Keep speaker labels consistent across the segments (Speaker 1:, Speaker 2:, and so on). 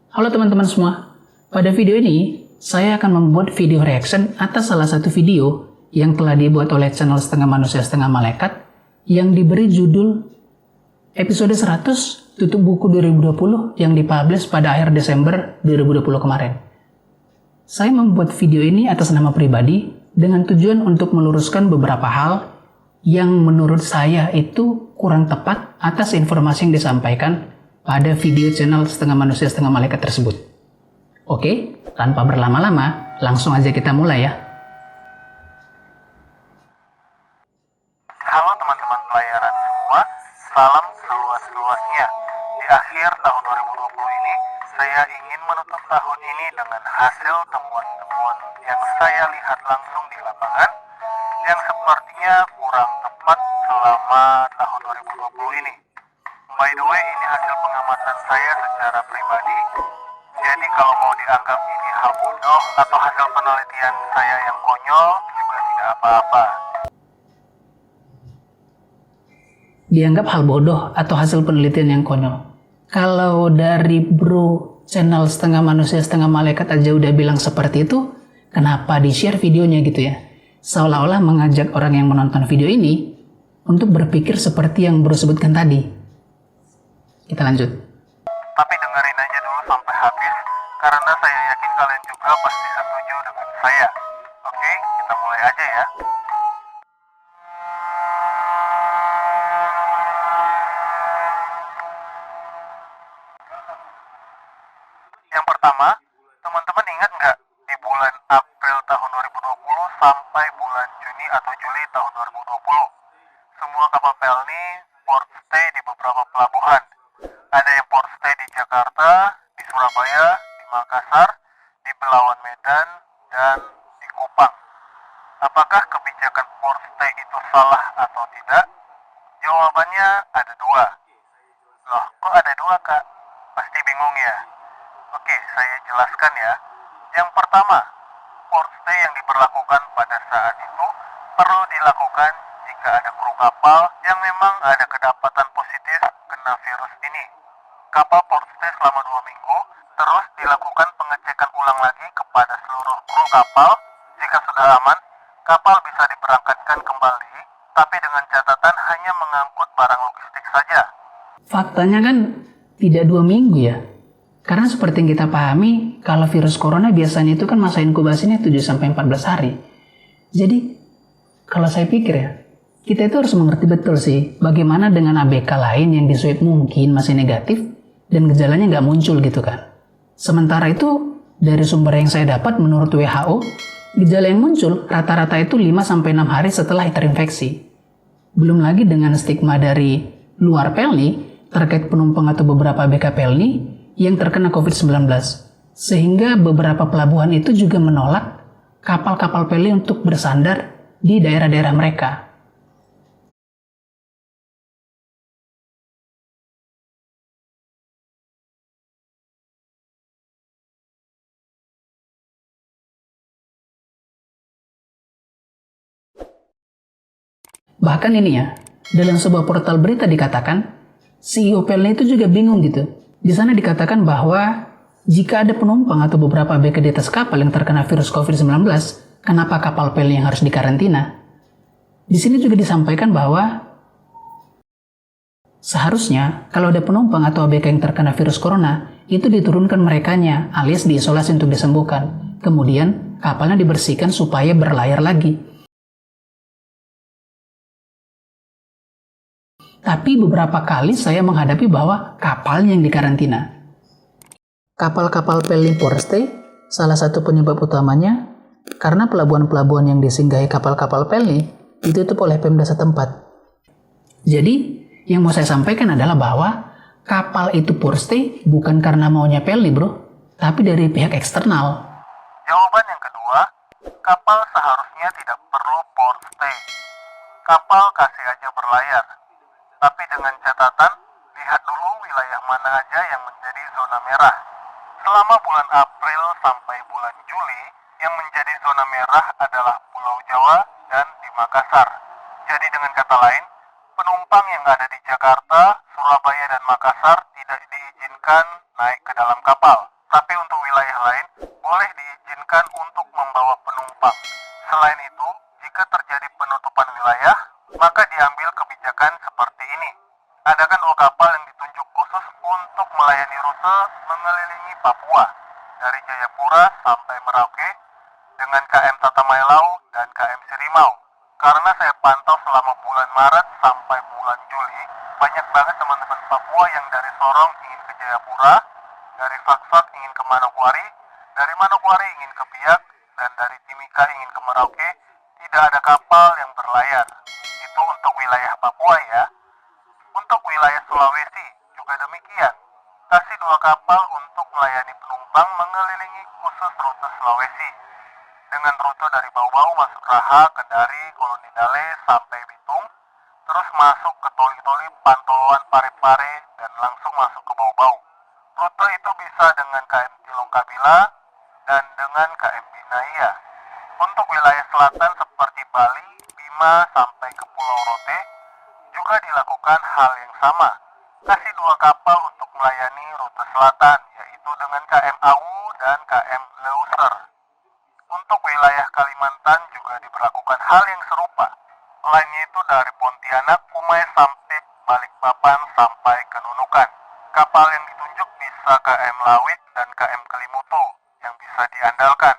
Speaker 1: Halo teman-teman semua, pada video ini saya akan membuat video reaction atas salah satu video yang telah dibuat oleh channel Setengah Manusia Setengah Malaikat yang diberi judul episode 100 tutup buku 2020 yang dipublish pada akhir Desember 2020 kemarin. Saya membuat video ini atas nama pribadi dengan tujuan untuk meluruskan beberapa hal yang menurut saya itu kurang tepat atas informasi yang disampaikan pada video channel Setengah Manusia Setengah Malaikat tersebut. Oke, tanpa berlama-lama, langsung aja kita mulai ya.
Speaker 2: Halo teman-teman pelayaran semua, salam seluas-luasnya. Di akhir tahun 2020 ini, saya ingin menutup tahun ini dengan hasil temuan-temuan yang saya lihat langsung di lapangan, yang sepertinya kurang tepat selama tahun 2020 ini. By the way, ini hasil pengamatan saya secara pribadi, jadi kalau mau dianggap ini hal bodoh atau hasil penelitian saya yang konyol, juga tidak apa-apa.
Speaker 1: Dianggap hal bodoh atau hasil penelitian yang konyol. Kalau dari bro channel Setengah Manusia Setengah Malaikat aja udah bilang seperti itu, kenapa di-share videonya gitu ya? Seolah-olah mengajak orang yang menonton video ini untuk berpikir seperti yang bro sebutkan tadi. Kita lanjut.
Speaker 2: Tapi dengerin aja dulu sampai habis, karena saya yakin kalian juga pasti setuju dengan saya. Oke, kita mulai aja ya. Yang pertama, teman-teman ingat nggak di bulan April tahun 2020 sampai bulan Juni atau Juli tahun 2020, semua kapal pelni port stay di beberapa pelabuhan. Ada yang port stay di Jakarta, di Surabaya, di Makassar, di Belawan Medan, dan di Kupang. Apakah kebijakan port stay itu salah atau tidak? Jawabannya ada dua. Loh, kok ada dua, Kak? Pasti bingung ya? Oke, saya jelaskan ya. Yang pertama, port stay yang diberlakukan pada saat itu perlu dilakukan jika ada kru kapal yang memang ada kedapatan positif kena virus ini. Kapal port stay selama 2 minggu, terus dilakukan pengecekan ulang lagi kepada seluruh kru kapal. Jika sudah aman, kapal bisa diberangkatkan kembali, tapi dengan catatan hanya mengangkut barang logistik saja.
Speaker 1: Faktanya kan tidak 2 minggu ya. Karena seperti yang kita pahami, kalau virus corona biasanya itu kan masa inkubasinya 7-14 hari. Jadi, kalau saya pikir ya, kita itu harus mengerti betul sih, bagaimana dengan ABK lain yang di swab mungkin masih negatif, dan gejalanya nggak muncul gitu kan. Sementara itu, dari sumber yang saya dapat menurut WHO, gejala yang muncul rata-rata itu 5-6 hari setelah terinfeksi. Belum lagi dengan stigma dari luar pelni, terkait penumpang atau beberapa ABK pelni yang terkena COVID-19. Sehingga beberapa pelabuhan itu juga menolak kapal-kapal pelni untuk bersandar di daerah-daerah mereka. Bahkan ini ya, dalam sebuah portal berita dikatakan, CEO pelni itu juga bingung gitu. Di sana dikatakan bahwa jika ada penumpang atau beberapa ABK di atas kapal yang terkena virus COVID-19, kenapa kapal pelni yang harus dikarantina? Di sini juga disampaikan bahwa seharusnya kalau ada penumpang atau ABK yang terkena virus corona, itu diturunkan merekanya alias diisolasi untuk disembuhkan. Kemudian kapalnya dibersihkan supaya berlayar lagi. Tapi beberapa kali saya menghadapi bahwa kapalnya yang dikarantina. Kapal-kapal pelni port stay, salah satu penyebab utamanya karena pelabuhan-pelabuhan yang disinggahi kapal-kapal pelni ditutup oleh Pemda setempat. Jadi, yang mau saya sampaikan adalah bahwa kapal itu port stay bukan karena maunya pelni bro, tapi dari pihak eksternal.
Speaker 2: Jawaban yang kedua, kapal seharusnya tidak perlu port stay. Kapal kasih aja berlayar. Tapi dengan catatan, lihat dulu wilayah mana aja yang menjadi zona merah. Selama bulan April sampai bulan Juli, yang menjadi zona merah adalah Pulau Jawa dan di Makassar. Jadi dengan kata lain, penumpang yang ada di Jakarta, Surabaya, dan Makassar tidak diizinkan naik ke dalam kapal. Tapi untuk wilayah lain, boleh diizinkan untuk membawa penumpang. Selain itu, jika terjadi penutupan wilayah, maka diambil kebijakan seperti ini. Ada kan 2 kapal yang ditunjuk khusus untuk melayani rute mengelilingi Papua, dari Jayapura sampai Merauke, dengan KM Tatamailau dan KM Sirimau. Karena saya pantau selama bulan Maret sampai bulan Juli, banyak banget teman-teman Papua yang dari Sorong ingin ke Jayapura, dari Fakfak ingin ke Manokwari, dari Manokwari ingin ke Biak, dan dari Timika ingin ke Merauke. Tidak ada kapal yang berlayar. Itu untuk wilayah Papua ya. Untuk wilayah Sulawesi juga demikian. Kasih 2 kapal untuk melayani penumpang mengelilingi khusus rute Sulawesi. Dengan rute dari Bau-Bau masuk Raha, Kendari, Koloni Dale, sampai Bitung, terus masuk ke Toli-Toli, Pantoloan, Pare-Pare, dan langsung masuk ke Bau-Bau. Rute itu bisa dengan KM Tilong Kabila dan dengan KM Binaya. Untuk wilayah selatan seperti Bali, Bima, sampai ke Pulau Rote, juga dilakukan hal yang sama. Kasih 2 kapal untuk melayani rute selatan, yaitu dengan KM AU dan KM Leuser. Untuk wilayah Kalimantan juga diberlakukan hal yang serupa. Lainnya itu dari Pontianak, Umay, sampai Balikpapan sampai ke Nunukan. Kapal yang ditunjuk bisa KM Lawit dan KM Kelimutu yang bisa diandalkan.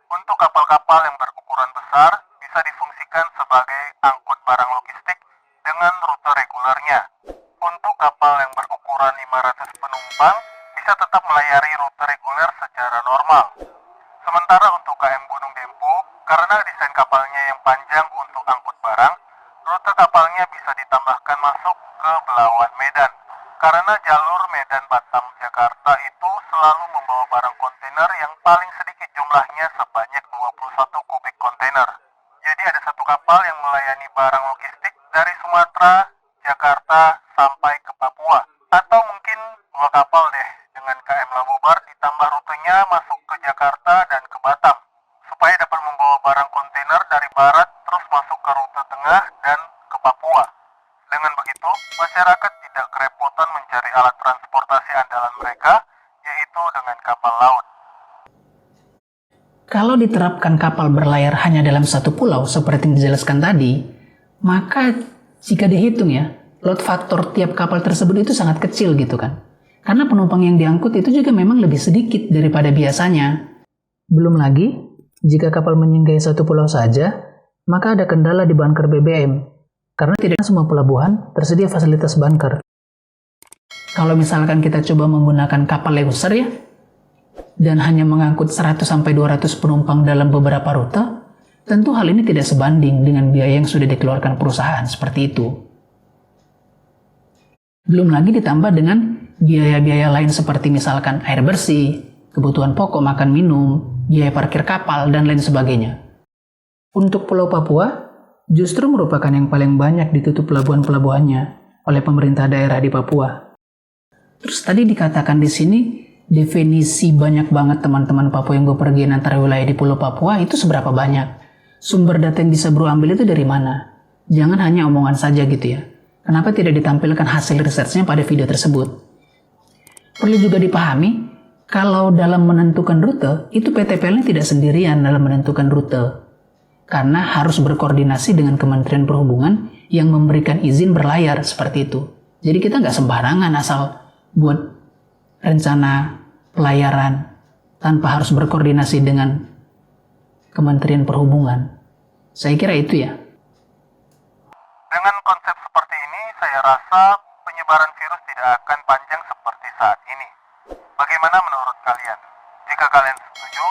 Speaker 2: Untuk kapal-kapal yang berukuran besar bisa difungsikan sebagai angkut barang logistik dengan rute regulernya. Untuk kapal yang berukuran 500 penumpang bisa tetap melayari rute reguler secara normal. Sementara untuk KM Gunung Dempo, karena desain kapalnya yang panjang untuk angkut barang, rute kapalnya bisa ditambahkan masuk ke Belawan Medan. Karena jalur Medan Batam Jakarta itu selalu membawa barang kontainer yang paling sedikit jumlahnya sebanyak 21 kubik kontainer. Jadi ada 1 kapal yang melayani barang logistik dari Sumatera, Jakarta, sampai ke Papua. Atau mungkin 2 kapal deh dengan KM Labobar ditambah rutenya masuk ke Jakarta dan ke Batam. Supaya dapat membawa barang kontainer dari barat terus masuk ke rute tengah dan ke Papua. Dengan begitu, masyarakat tidak kerepotan mencari alat transportasi andalan mereka, yaitu dengan kapal laut.
Speaker 1: Kalau diterapkan kapal berlayar hanya dalam satu pulau seperti yang dijelaskan tadi, maka jika dihitung ya, load factor tiap kapal tersebut itu sangat kecil gitu kan. Karena penumpang yang diangkut itu juga memang lebih sedikit daripada biasanya. Belum lagi, jika kapal menyinggahi satu pulau saja, maka ada kendala di bunker BBM. Karena tidak semua pelabuhan tersedia fasilitas bunker. Kalau misalkan kita coba menggunakan kapal Leuser ya, dan hanya mengangkut 100-200 penumpang dalam beberapa rute, tentu hal ini tidak sebanding dengan biaya yang sudah dikeluarkan perusahaan seperti itu. Belum lagi ditambah dengan biaya-biaya lain seperti misalkan air bersih, kebutuhan pokok makan minum, biaya parkir kapal, dan lain sebagainya. Untuk Pulau Papua, justru merupakan yang paling banyak ditutup pelabuhan-pelabuhannya oleh pemerintah daerah di Papua. Terus tadi dikatakan di sini, definisi banyak banget teman-teman Papua yang bepergian antara wilayah di Pulau Papua itu seberapa banyak? Sumber data yang bisa bro ambil itu dari mana? Jangan hanya omongan saja gitu ya. Kenapa tidak ditampilkan hasil researchnya pada video tersebut? Perlu juga dipahami, kalau dalam menentukan rute, itu PT PLN tidak sendirian dalam menentukan rute. Karena harus berkoordinasi dengan Kementerian Perhubungan yang memberikan izin berlayar seperti itu. Jadi kita nggak sembarangan asal buat rencana pelayaran tanpa harus berkoordinasi dengan Kementerian Perhubungan. Saya kira itu ya.
Speaker 2: Dengan konsep seperti ini, saya rasa penyebaran virus tidak akan panjang seperti saat ini. Bagaimana menurut kalian? Jika kalian setuju,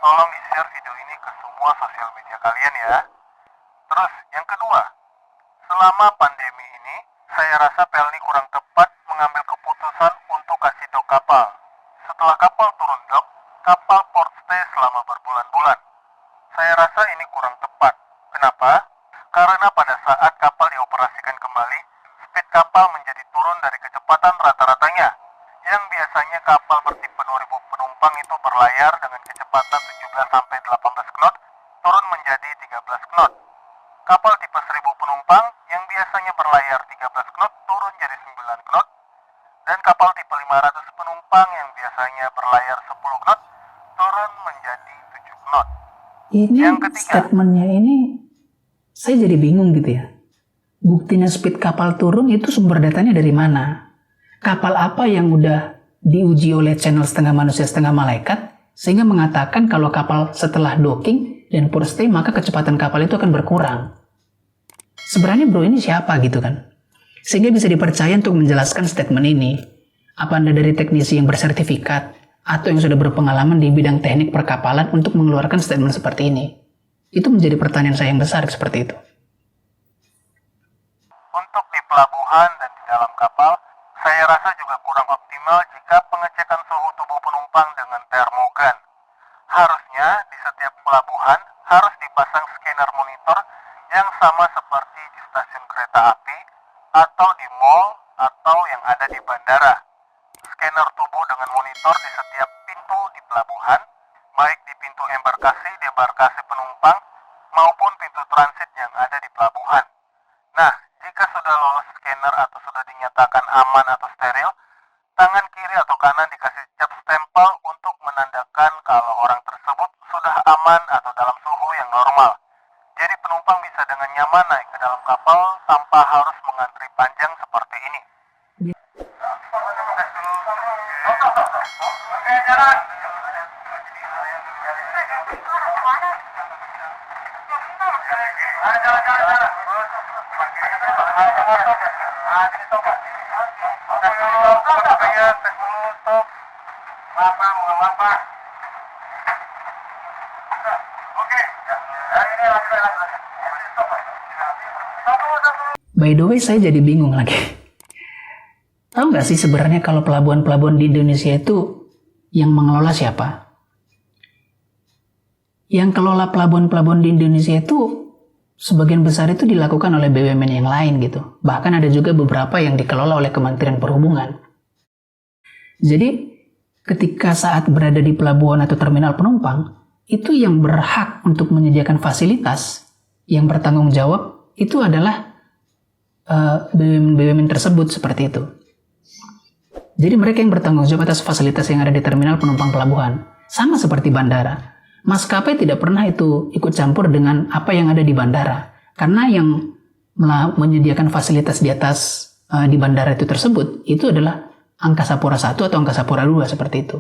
Speaker 2: tolong di-share video ini ke semua sosial media kalian ya. Terus, yang kedua, selama pandemi ini, saya rasa PLN kurang tepat mengambil keputusan untuk kasih dok kapal. Setelah kapal turun dok, kapal port stay selama berbulan-bulan. Saya rasa ini kurang tepat. Kenapa? Karena pada saat kapal dioperasikan kembali, speed kapal menjadi turun dari kecepatan rata-ratanya. Yang biasanya kapal bertipe 2000 penumpang itu berlayar dengan kecepatan 17-18 knot, turun menjadi 13 knot. Kapal tipe 1000 penumpang yang biasanya berlayar 13 knot turun jadi 9 knot. Dan kapal tipe 500 penumpang yang biasa biasanya berlayar 10 knot turun menjadi 7 knot.
Speaker 1: Ini
Speaker 2: Yang ketiga.
Speaker 1: statementnya ini saya jadi bingung gitu ya. Buktinya speed kapal turun itu sumber datanya dari mana? Kapal apa yang udah diuji oleh channel setengah manusia setengah malaikat sehingga mengatakan kalau kapal setelah docking dan port stay maka kecepatan kapal itu akan berkurang. Sebenarnya bro ini siapa gitu kan? Sehingga bisa dipercaya untuk menjelaskan statement ini. Apa Anda dari teknisi yang bersertifikat atau yang sudah berpengalaman di bidang teknik perkapalan untuk mengeluarkan statement seperti ini? Itu menjadi pertanyaan saya yang besar seperti itu.
Speaker 2: Untuk di pelabuhan dan di dalam kapal, saya rasa juga kurang optimal jika pengecekan suhu tubuh penumpang dengan termogan. Harusnya di setiap pelabuhan harus dipasang scanner monitor yang sama seperti di stasiun kereta api atau di mall atau yang ada di bandara. Scanner tubuh dengan monitor di setiap pintu di pelabuhan, baik di pintu debarkasi penumpang maupun pintu transit yang ada di pelabuhan. Nah, jika sudah lolos scanner atau sudah dinyatakan aman atau steril, tangan kiri atau kanan dikasih cap stempel untuk menandakan kalau orang tersebut sudah aman atau dalam suhu yang normal. Jadi penumpang bisa dengan nyaman naik ke dalam kapal tanpa harus mengantri panjang seperti ini.
Speaker 1: By the way, saya jadi bingung lagi. Tahu nggak sih sebenarnya kalau pelabuhan-pelabuhan di Indonesia itu yang mengelola siapa? Yang kelola pelabuhan-pelabuhan di Indonesia itu sebagian besar itu dilakukan oleh BUMN yang lain gitu. Bahkan ada juga beberapa yang dikelola oleh Kementerian Perhubungan. Jadi ketika saat berada di pelabuhan atau terminal penumpang, itu yang berhak untuk menyediakan fasilitas yang bertanggung jawab itu adalah BUMN tersebut seperti itu. Jadi mereka yang bertanggung jawab atas fasilitas yang ada di terminal penumpang pelabuhan. Sama seperti bandara. Maskapai tidak pernah itu ikut campur dengan apa yang ada di bandara. Karena yang menyediakan fasilitas di atas di bandara itu tersebut, itu adalah Angkasa Pura I atau Angkasa Pura II seperti itu.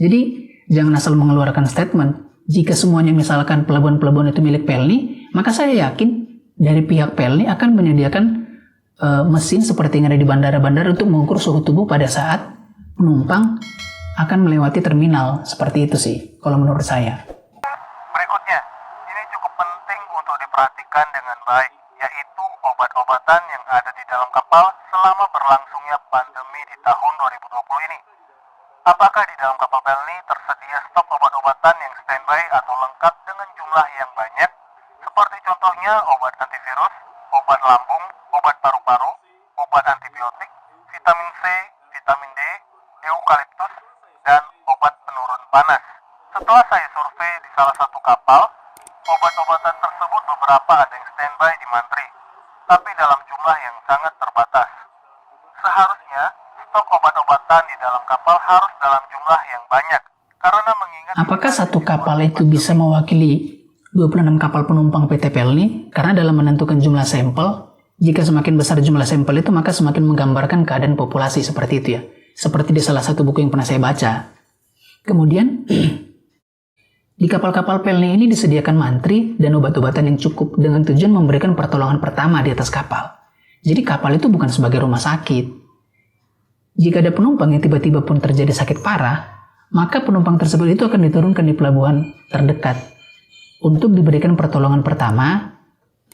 Speaker 1: Jadi jangan asal mengeluarkan statement. Jika semuanya misalkan pelabuhan-pelabuhan itu milik Pelni, maka saya yakin dari pihak Pelni akan menyediakan mesin seperti yang ada di bandara-bandara untuk mengukur suhu tubuh pada saat penumpang akan melewati terminal. Seperti itu sih, kalau menurut saya.
Speaker 2: Berikutnya, ini cukup penting untuk diperhatikan dengan baik, yaitu obat-obatan yang ada di dalam kapal selama berlangsungnya pandemi di tahun 2020 ini. Apakah di dalam kapal Pelni tersedia stok obat-obatan yang standby atau lengkap dengan jumlah yang banyak, seperti contohnya obat antivirus, obat lambung, obat paru-paru, obat antibiotik, vitamin C, vitamin D, eukaliptus, dan obat penurun panas. Setelah saya survei di salah satu kapal, obat-obatan tersebut beberapa ada yang standby di mantri, tapi dalam jumlah yang sangat terbatas. Seharusnya, stok obat-obatan di dalam kapal harus dalam jumlah yang banyak, karena mengingat...
Speaker 1: Apakah satu kapal itu bisa mewakili 26 kapal penumpang PT Pelni? Karena dalam menentukan jumlah sampel, jika semakin besar jumlah sampel itu, maka semakin menggambarkan keadaan populasi seperti itu ya. Seperti di salah satu buku yang pernah saya baca. Kemudian, di kapal-kapal Pelni ini disediakan mantri dan obat-obatan yang cukup dengan tujuan memberikan pertolongan pertama di atas kapal. Jadi kapal itu bukan sebagai rumah sakit. Jika ada penumpang yang tiba-tiba pun terjadi sakit parah, maka penumpang tersebut itu akan diturunkan di pelabuhan terdekat untuk diberikan pertolongan pertama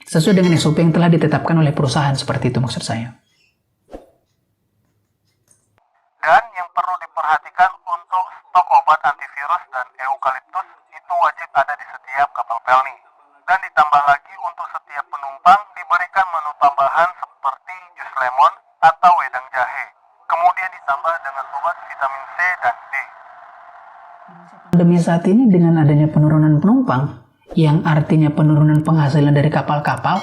Speaker 1: sesuai dengan SOP yang telah ditetapkan oleh perusahaan. Seperti itu maksud saya.
Speaker 2: Dan yang perlu diperhatikan untuk stok obat antivirus dan eukaliptus itu wajib ada di setiap kapal Pelni. Dan ditambah lagi untuk setiap penumpang diberikan menu tambahan seperti jus lemon atau wedang jahe. Kemudian ditambah dengan obat vitamin C dan D.
Speaker 1: Pandemi saat ini dengan adanya penurunan penumpang, yang artinya penurunan penghasilan dari kapal-kapal,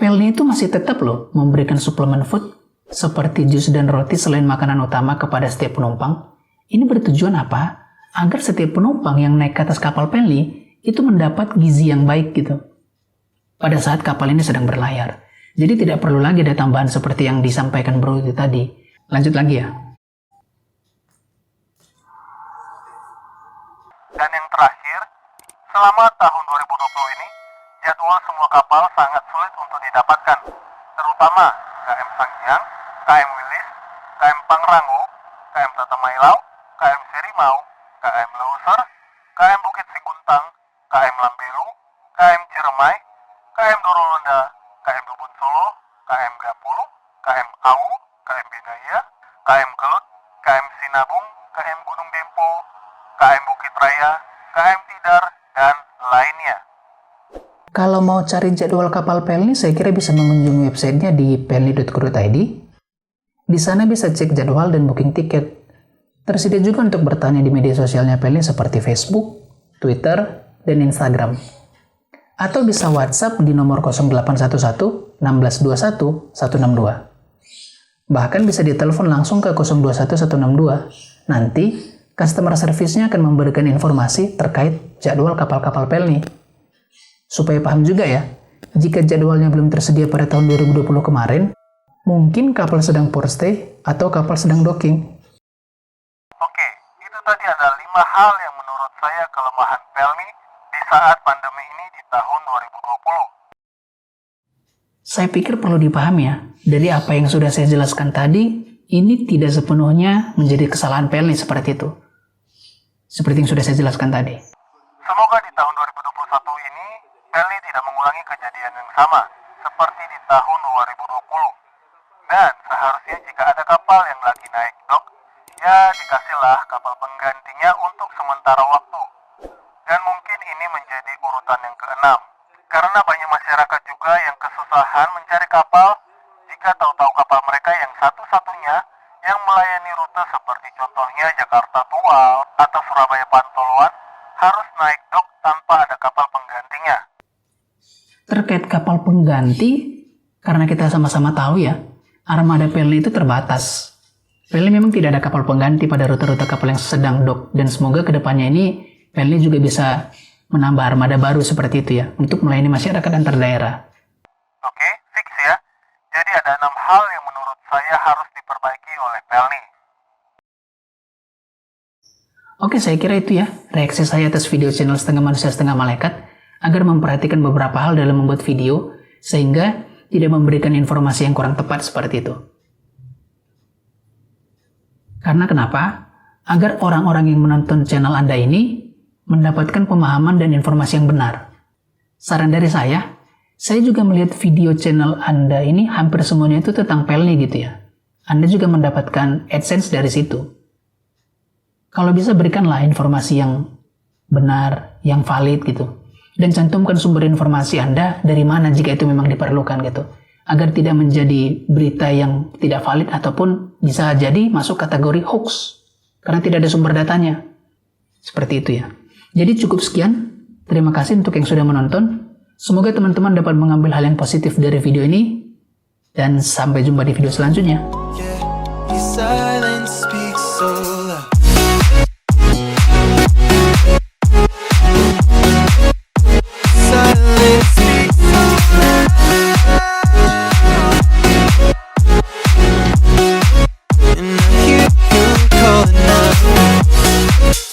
Speaker 1: Pelni itu masih tetap loh memberikan suplemen food seperti jus dan roti selain makanan utama kepada setiap penumpang, ini bertujuan apa? Agar setiap penumpang yang naik ke atas kapal Penly itu mendapat gizi yang baik gitu. Pada saat kapal ini sedang berlayar. Jadi tidak perlu lagi ada tambahan seperti yang disampaikan Bro itu tadi. Lanjut lagi ya.
Speaker 2: Dan yang terakhir, selama tahun 2020 ini, jadwal semua kapal sangat sulit untuk didapatkan, terutama KM Sanghyang, KM Wilis, KM Pangrango, KM Tatamailau, KM Serimau, KM Leuser, KM Bukit Siguntang, KM Lambelu, KM Ciremai, KM Dorolonda, KM Dubun Solo, KM Gapulu, KM Au, KM Binaya, KM Kelut, KM Sinabung, KM Gunung Dempo, KM Bukit Raya, KM Tidar, dan lainnya.
Speaker 1: Kalau mau cari jadwal kapal Penly, saya kira bisa mengunjungi websitenya di penly.co.id. Di sana bisa cek jadwal dan booking tiket. Tersedia juga untuk bertanya di media sosialnya Penly seperti Facebook, Twitter, dan Instagram. Atau bisa WhatsApp di nomor 0811 1621 162. Bahkan bisa ditelepon langsung ke 021 162. Nanti, customer service-nya akan memberikan informasi terkait jadwal kapal-kapal Penly. Supaya paham juga ya, jika jadwalnya belum tersedia pada tahun 2020 kemarin, mungkin kapal sedang port stay atau kapal sedang docking.
Speaker 2: Oke, itu tadi ada 5 hal yang menurut saya kelemahan Penly di saat pandemi ini di tahun 2020.
Speaker 1: Saya pikir perlu dipahami ya, dari apa yang sudah saya jelaskan tadi, ini tidak sepenuhnya menjadi kesalahan Penly seperti itu. Seperti yang sudah saya jelaskan tadi.
Speaker 2: Semoga di tahun 2021 ini Penly tidak mengulangi kejadian yang sama seperti di tahun 2020. Dan seharusnya jika ada kapal yang lagi naik dok, ya dikasihlah kapal penggantinya untuk sementara waktu. Dan mungkin ini menjadi urutan yang keenam. Karena banyak masyarakat juga yang kesusahan mencari kapal jika tahu-tahu kapal mereka yang satu-satunya yang melayani rute seperti contohnya Jakarta Tual atau Surabaya Pantoloan harus naik dok tanpa ada kapal penggantinya.
Speaker 1: Terkait kapal pengganti, karena kita sama-sama tahu ya, armada Penly itu terbatas. Penly memang tidak ada kapal pengganti pada rute-rute kapal yang sedang dok, dan semoga kedepannya ini Penly juga bisa menambah armada baru seperti itu ya, untuk melayani masyarakat antar daerah.
Speaker 2: Oke, fix ya. Jadi ada 6 hal yang menurut saya harus diperbaiki oleh Penly.
Speaker 1: Oke, saya kira itu ya, reaksi saya atas video channel Setengah Manusia Setengah Malaikat, agar memperhatikan beberapa hal dalam membuat video, sehingga tidak memberikan informasi yang kurang tepat seperti itu. Karena kenapa? Agar orang-orang yang menonton channel Anda ini mendapatkan pemahaman dan informasi yang benar. Saran dari saya juga melihat video channel Anda ini hampir semuanya itu tentang Penly gitu ya. Anda juga mendapatkan AdSense dari situ. Kalau bisa berikanlah informasi yang benar, yang valid gitu. Dan cantumkan sumber informasi Anda dari mana jika itu memang diperlukan gitu. Agar tidak menjadi berita yang tidak valid ataupun bisa jadi masuk kategori hoax. Karena tidak ada sumber datanya. Seperti itu ya. Jadi cukup sekian. Terima kasih untuk yang sudah menonton. Semoga teman-teman dapat mengambil hal yang positif dari video ini. Dan sampai jumpa di video selanjutnya.
Speaker 3: Yeah,